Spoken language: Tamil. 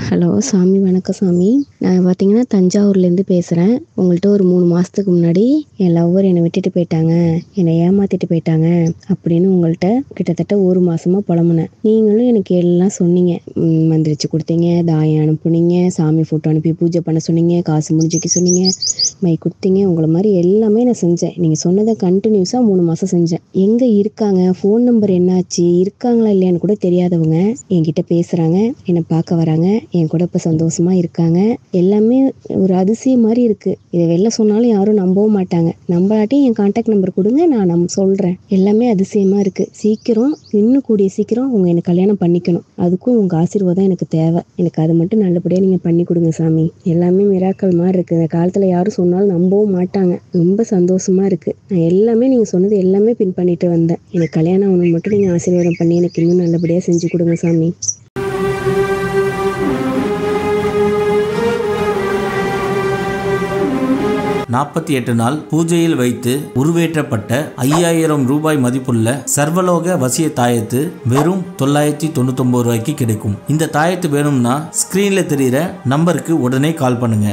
ஹலோ சாமி, வணக்கம் சாமி. நான் பார்த்தீங்கன்னா தஞ்சாவூர்லேருந்து பேசுகிறேன். உங்கள்கிட்ட ஒரு 3 மாதத்துக்கு முன்னாடி என் லவ்வர் என்னை விட்டுட்டு போயிட்டாங்க, என்னை ஏமாற்றிட்டு போயிட்டாங்க அப்படின்னு உங்கள்கிட்ட கிட்டத்தட்ட 1 மாதமாக புலம்புனேன். நீங்களும் எனக்கு எல்லாம் சொன்னீங்க. மந்திரிச்சு கொடுத்தீங்க, தாயம் அனுப்புனீங்க, சாமி ஃபோட்டோ அனுப்பி பூஜை பண்ண சொன்னீங்க, காசு முடிஞ்சுக்க சொன்னீங்க, மை கொடுத்தீங்க. உங்களை மாதிரி எல்லாமே நான் செஞ்சேன். நீங்கள் சொன்னதை கண்டினியூஸாக 3 மாதம் செஞ்சேன். எங்கே இருக்காங்க, ஃபோன் நம்பர் என்னாச்சு, இருக்காங்களா இல்லையான்னு கூட தெரியாதவங்க என்கிட்ட பேசுகிறாங்க, என்னை பார்க்க வராங்க, என் கூட இப்போ சந்தோஷமாக இருக்காங்க. எல்லாமே ஒரு அதிசயம் மாதிரி இருக்குது. இதை வெளில சொன்னாலும் யாரும் நம்பவும் மாட்டாங்க. நம்பாட்டி என் கான்டாக்ட் நம்பர் கொடுங்க, நான் சொல்கிறேன். எல்லாமே அதிசயமாக இருக்குது. சீக்கிரம், இன்னும் கூடிய சீக்கிரம் உங்கள் எனக்கு கல்யாணம் பண்ணிக்கணும். அதுக்கும் உங்கள் ஆசீர்வாதம் எனக்கு தேவை. எனக்கு அது மட்டும் நல்லபடியாக நீங்கள் பண்ணி கொடுங்க சாமி. எல்லாமே மிராக்கள் மாதிரி இருக்குது. இந்த காலத்தில் யாரும் சொன்னாலும் நம்பவும் மாட்டாங்க. ரொம்ப சந்தோஷமாக இருக்குது. நான் எல்லாமே நீங்கள் சொன்னது எல்லாமே பின் பண்ணிட்டு வந்தேன். எனக்கு கல்யாணம் ஆகணும் மட்டும் நீங்கள் ஆசீர்வாதம் பண்ணி எனக்கு இன்னும் நல்லபடியாக செஞ்சு கொடுங்க சாமி. நாற்பத்தி நாள் பூஜையில் வைத்து உருவேற்றப்பட்ட 5000 ரூபாய் மதிப்புள்ள சர்வலோக வசிய தாயத்து வெறும் 999 ரூபாய்க்கு கிடைக்கும். இந்த தாயத்து வேணும்னா ஸ்கிரீன்ல தெரிகிற நம்பருக்கு உடனே கால் பண்ணுங்க.